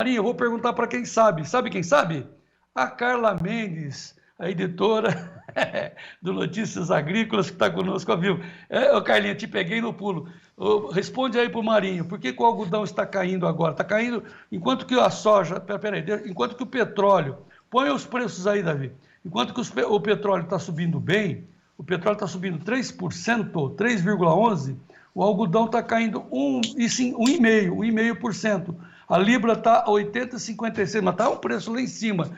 Marinho, eu vou perguntar para quem sabe. Sabe quem sabe? A Carla Mendes, a editora do Notícias Agrícolas, que está conosco ao vivo. Carlinha, te peguei no pulo. Responde aí para o Marinho, por que o algodão está caindo agora? Está caindo enquanto que a soja... Peraí, enquanto que o petróleo... Põe os preços aí, Davi. Enquanto que o petróleo está subindo bem, o petróleo está subindo 3%, 3,11%, o algodão está caindo 1,5%. A libra está a 80,56, mas está um preço lá em cima.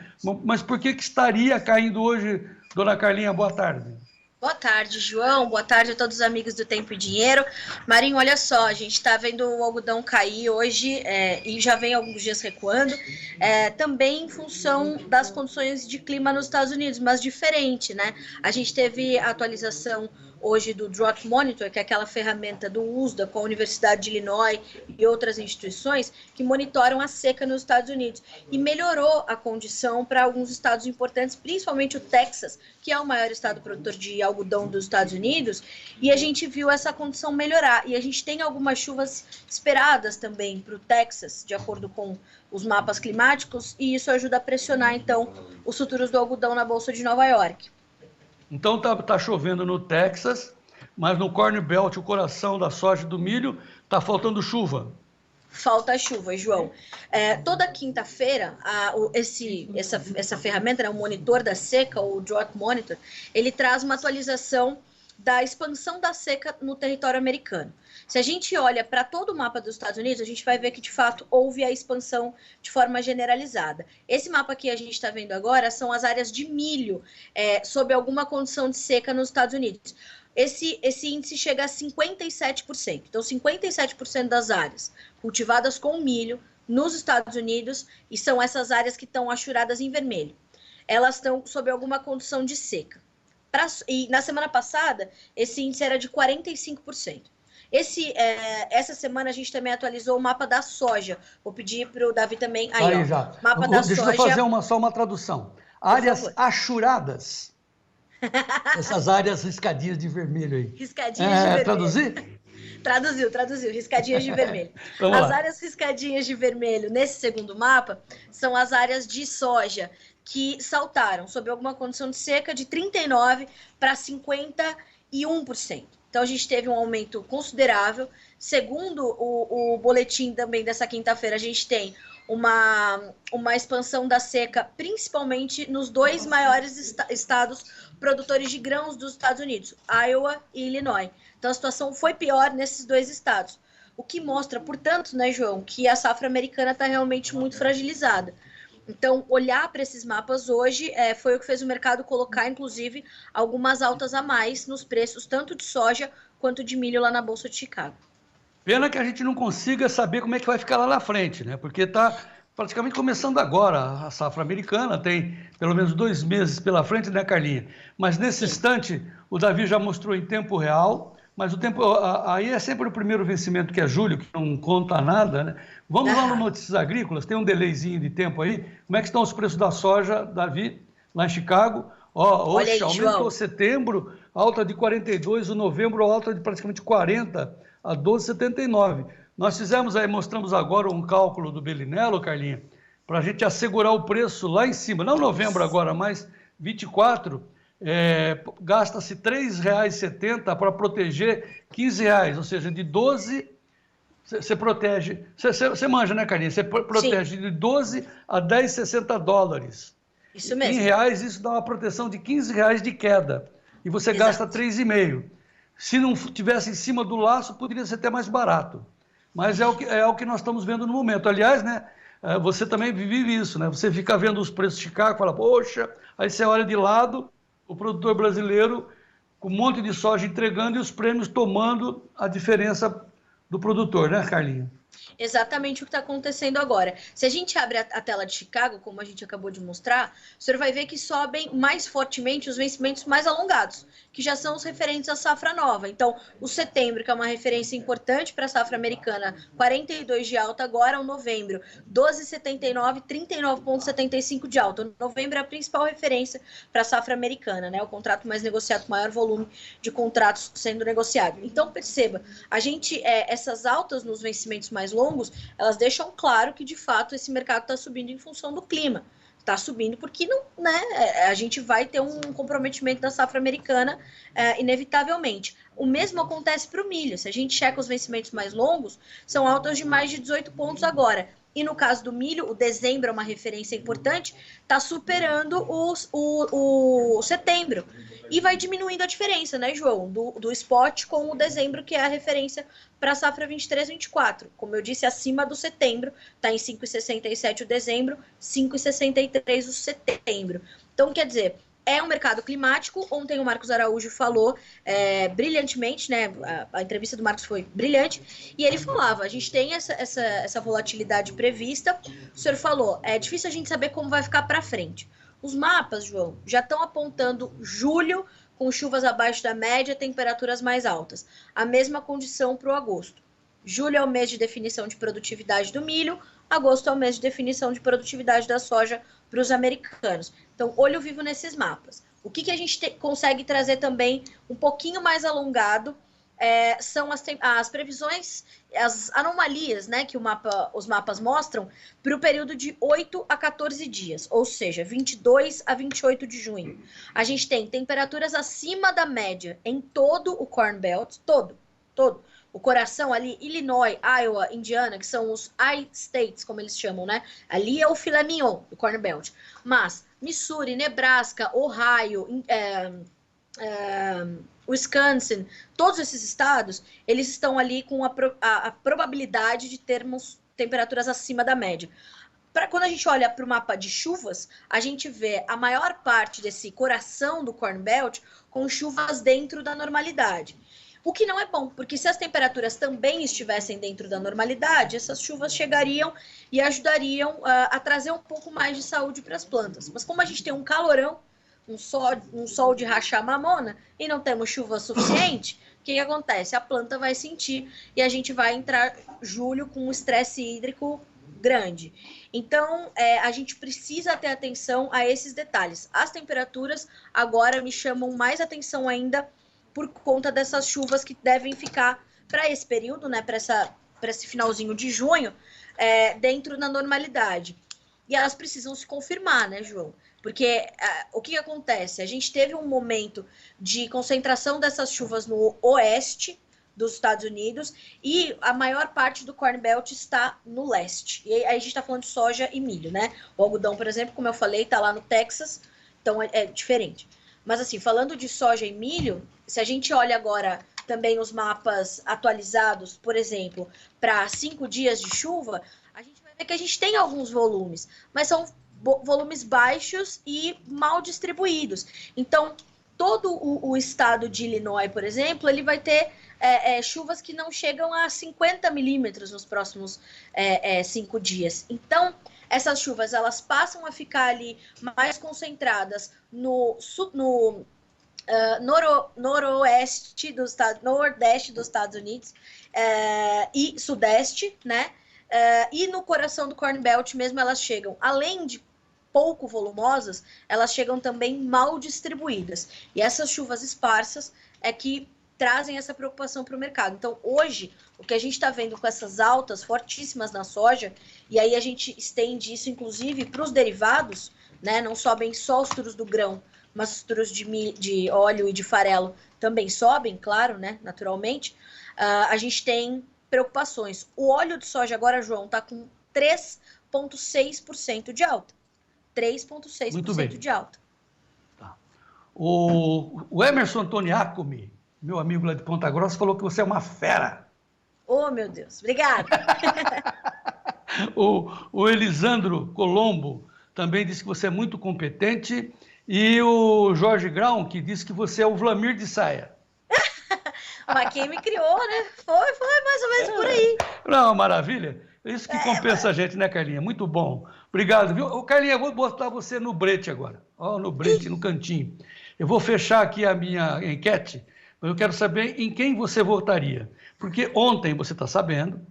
Mas por que estaria caindo hoje, dona Carlinha? Boa tarde. Boa tarde, João. Boa tarde a todos os amigos do Tempo e Dinheiro. Marinho, olha só, a gente está vendo o algodão cair hoje e já vem alguns dias recuando, também em função das condições de clima nos Estados Unidos, mas diferente, né? A gente teve a atualização hoje do Drought Monitor, que é aquela ferramenta do USDA com a Universidade de Illinois e outras instituições que monitoram a seca nos Estados Unidos, e melhorou a condição para alguns estados importantes, principalmente o Texas, que é o maior estado produtor de algodão dos Estados Unidos, e a gente viu essa condição melhorar, e a gente tem algumas chuvas esperadas também para o Texas, de acordo com os mapas climáticos, e isso ajuda a pressionar, então, os futuros do algodão na Bolsa de Nova York. Então tá chovendo no Texas, mas no Corn Belt, o coração da soja e do milho, tá faltando chuva. Falta chuva, João. Toda quinta-feira, essa ferramenta, né, o monitor da seca, o Drought Monitor, ele traz uma atualização da expansão da seca no território americano. Se a gente olha para todo o mapa dos Estados Unidos, a gente vai ver que, de fato, houve a expansão de forma generalizada. Esse mapa que a gente está vendo agora são as áreas de milho sob alguma condição de seca nos Estados Unidos. Esse índice chega a 57%. Então, 57% das áreas cultivadas com milho nos Estados Unidos, e são essas áreas que estão achuradas em vermelho, elas estão sob alguma condição de seca. E na semana passada, esse índice era de 45%. Essa semana a gente também atualizou o mapa da soja. Vou pedir para o Davi também. Aí já. Mapa da soja. Deixa eu fazer só uma tradução. Áreas achuradas. Essas áreas riscadinhas de vermelho aí. Riscadinhas de vermelho. Traduzir? Traduziu, riscadinhas de vermelho. As áreas riscadinhas de vermelho nesse segundo mapa são as áreas de soja que saltaram sob alguma condição de seca de 39% para 51%. Então, a gente teve um aumento considerável. Segundo o boletim também dessa quinta-feira, a gente tem uma expansão da seca, principalmente nos dois maiores estados produtores de grãos dos Estados Unidos, Iowa e Illinois. Então, a situação foi pior nesses dois estados. O que mostra, portanto, né, João, que a safra americana está realmente muito fragilizada. Então, olhar para esses mapas hoje foi o que fez o mercado colocar, inclusive, algumas altas a mais nos preços, tanto de soja quanto de milho lá na Bolsa de Chicago. Pena que a gente não consiga saber como é que vai ficar lá na frente, né? Porque está praticamente começando agora a safra americana, tem pelo menos 2 meses pela frente, né, Carlinha? Mas nesse instante, o Davi já mostrou em tempo real, mas o tempo aí é sempre o primeiro vencimento, que é julho, que não conta nada, né? Vamos lá no Notícias Agrícolas, tem um delayzinho de tempo aí. Como é que estão os preços da soja, Davi, lá em Chicago? Hoje aumentou setembro, alta de 42, o novembro alta de praticamente 40 a 12,79. Nós fizemos aí, mostramos agora um cálculo do Belinello, Carlinha, para a gente assegurar o preço lá em cima, não novembro agora, mas 24, gasta-se R$ 3,70 para proteger R$ 15, ou seja, de 12, você protege, você manja, né, Carlinha? Você protege de 12 a 10,60 dólares. Isso mesmo. Em reais, isso dá uma proteção de R$ 15 de queda, e você gasta 3,5. Se não tivesse em cima do laço, poderia ser até mais barato. Mas é o que nós estamos vendo no momento. Aliás, né, você também vive isso, né? Você fica vendo os preços de Chicago e fala, poxa, aí você olha de lado, o produtor brasileiro com um monte de soja entregando e os prêmios tomando a diferença do produtor, né, Carlinhos? Exatamente o que está acontecendo agora. Se a gente abre a tela de Chicago, como a gente acabou de mostrar, o senhor vai ver que sobem mais fortemente os vencimentos mais alongados, que já são os referentes à safra nova. Então, o setembro, que é uma referência importante para a safra americana, 42 de alta agora, o novembro, 12,79, 39,75 de alta. O novembro é a principal referência para a safra americana, né? O contrato mais negociado, com maior volume de contratos sendo negociado. Então, perceba, a gente, essas altas nos vencimentos mais mais longos, elas deixam claro que, de fato, esse mercado está subindo em função do clima. Está subindo porque não, né, a gente vai ter um comprometimento da safra americana inevitavelmente. O mesmo acontece para o milho. Se a gente checa os vencimentos mais longos, são altas de mais de 18 pontos agora. E no caso do milho, o dezembro é uma referência importante, está superando o setembro. E vai diminuindo a diferença, né, João? Do spot com o dezembro, que é a referência para a safra 23-24. Como eu disse, acima do setembro, está em 5,67 o dezembro, 5,63 o setembro. Então, quer dizer, é um mercado climático. Ontem o Marcos Araújo falou brilhantemente, né? A entrevista do Marcos foi brilhante, e ele falava, a gente tem essa volatilidade prevista. O senhor falou, é difícil a gente saber como vai ficar para frente. Os mapas, João, já estão apontando julho com chuvas abaixo da média, temperaturas mais altas. A mesma condição para o agosto. Julho é o mês de definição de produtividade do milho, agosto é o mês de definição de produtividade da soja para os americanos. Então, olho vivo nesses mapas. O que a gente consegue trazer também um pouquinho mais alongado são as previsões, as anomalias, né, que os mapas mostram para o período de 8 a 14 dias, ou seja, 22 a 28 de junho. A gente tem temperaturas acima da média em todo o Corn Belt, todo. O coração ali, Illinois, Iowa, Indiana, que são os I-States, como eles chamam, né? Ali é o filé mignon do Corn Belt. Mas Missouri, Nebraska, Ohio, Wisconsin, todos esses estados, eles estão ali com a probabilidade de termos temperaturas acima da média. Quando a gente olha para o mapa de chuvas, a gente vê a maior parte desse coração do Corn Belt com chuvas dentro da normalidade. O que não é bom, porque se as temperaturas também estivessem dentro da normalidade, essas chuvas chegariam e ajudariam a trazer um pouco mais de saúde para as plantas. Mas como a gente tem um calorão, um sol de rachar mamona, e não temos chuva suficiente, o que acontece? A planta vai sentir e a gente vai entrar julho com um estresse hídrico grande. Então, a gente precisa ter atenção a esses detalhes. As temperaturas agora me chamam mais atenção ainda por conta dessas chuvas que devem ficar para esse período, né, para esse finalzinho de junho, dentro da normalidade. E elas precisam se confirmar, né, João? Porque o que acontece? A gente teve um momento de concentração dessas chuvas no oeste dos Estados Unidos e a maior parte do Corn Belt está no leste. E aí a gente está falando de soja e milho, né? O algodão, por exemplo, como eu falei, está lá no Texas, então é diferente. Mas assim, falando de soja e milho, se a gente olha agora também os mapas atualizados, por exemplo, para 5 dias de chuva, a gente vai ver que a gente tem alguns volumes, mas são volumes baixos e mal distribuídos. Então, todo o estado de Illinois, por exemplo, ele vai ter chuvas que não chegam a 50 milímetros nos próximos 5 dias. Então, essas chuvas elas passam a ficar ali mais concentradas no nordeste dos Estados Unidos e sudeste, né? E no coração do Corn Belt mesmo elas chegam, além de pouco volumosas, elas chegam também mal distribuídas. E essas chuvas esparsas é que trazem essa preocupação para o mercado. Então, hoje, o que a gente está vendo com essas altas fortíssimas na soja, e aí a gente estende isso, inclusive, para os derivados, né? Não sobem só os futuros do grão, mas os futuros de óleo e de farelo também sobem, claro, né? Naturalmente. A gente tem preocupações. O óleo de soja agora, João, está com 3,6% de alta. 3,6% de alta. Tá. O Emerson Antoniacomi, meu amigo lá de Ponta Grossa, falou que você é uma fera. Oh, meu Deus. Obrigada. O Elisandro Colombo também disse que você é muito competente. E o Jorge Grão, que disse que você é o Vlamir de Saia. Mas quem me criou, né? Foi mais ou menos por aí. Não, maravilha. Isso que compensa a gente, né, Carlinha? Muito bom. Obrigado, viu? Ô, Carlinha, eu vou botar você no brete agora. Ó, no brete, no cantinho. Eu vou fechar aqui a minha enquete, mas eu quero saber em quem você votaria. Porque ontem, você está sabendo,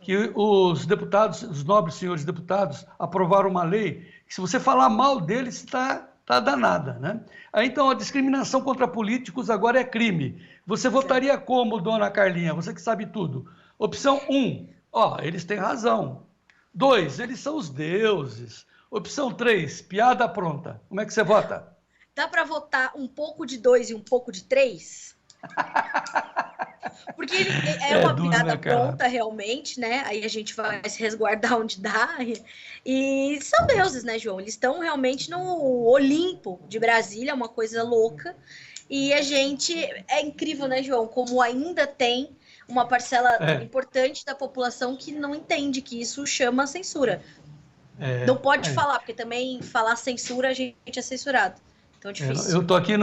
que os deputados, os nobres senhores deputados, aprovaram uma lei que, se você falar mal deles, está danada, né? Aí, então, a discriminação contra políticos agora é crime. Você votaria como, dona Carlinha? Você que sabe tudo. Opção 1, Ó, eles têm razão. 2, eles são os deuses. Opção 3, piada pronta. Como é que você vota? Dá para votar um pouco de 2 e um pouco de 3? Porque ele é uma duro, piada né, cara? pronta, realmente, né? Aí a gente vai se resguardar onde dá. E são deuses, né, João? Eles estão realmente no Olimpo de Brasília, uma coisa louca. E a gente... É incrível, né, João? Como ainda tem uma parcela importante da população que não entende que isso chama censura. Não pode falar, porque também falar censura, a gente é censurado. Então é difícil. Eu tô aqui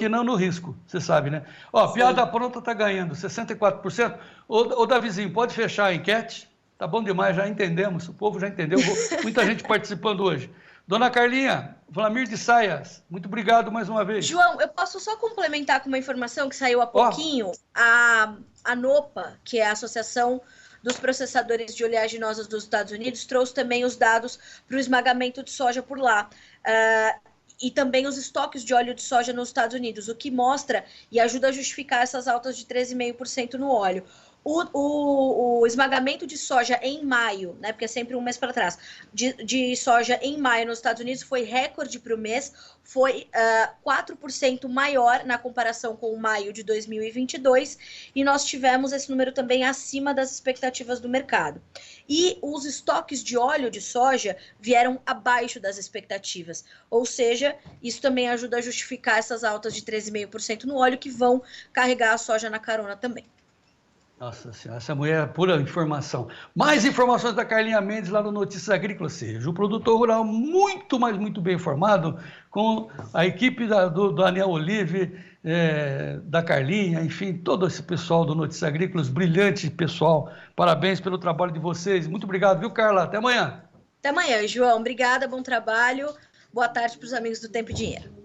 não no risco, você sabe, né? Ó, sim. Piada pronta tá ganhando, 64%. Ô, Davizinho, pode fechar a enquete? Tá bom demais, já entendemos, o povo já entendeu, muita gente participando hoje. Dona Carlinha, Vlamir de Saias, muito obrigado mais uma vez. João, eu posso só complementar com uma informação que saiu há pouquinho? A ANOPA, que é a Associação dos Processadores de Oleaginosas dos Estados Unidos, trouxe também os dados para o esmagamento de soja por lá. E também os estoques de óleo de soja nos Estados Unidos, o que mostra e ajuda a justificar essas altas de 13,5% no óleo. O esmagamento de soja em maio, né, porque é sempre um mês para trás, de soja em maio nos Estados Unidos foi recorde para o mês, foi 4% maior na comparação com o maio de 2022, e nós tivemos esse número também acima das expectativas do mercado. E os estoques de óleo de soja vieram abaixo das expectativas, ou seja, isso também ajuda a justificar essas altas de 13,5% no óleo, que vão carregar a soja na carona também. Nossa Senhora, essa mulher é pura informação. Mais informações da Carlinha Mendes lá no Notícias Agrícolas, seja o produtor rural muito, mas muito bem informado, com a equipe do Daniel Olive, da Carlinha, enfim, todo esse pessoal do Notícias Agrícolas, brilhante pessoal. Parabéns pelo trabalho de vocês. Muito obrigado, viu, Carla? Até amanhã. Até amanhã, João. Obrigada, bom trabalho. Boa tarde para os amigos do Tempo e Dinheiro.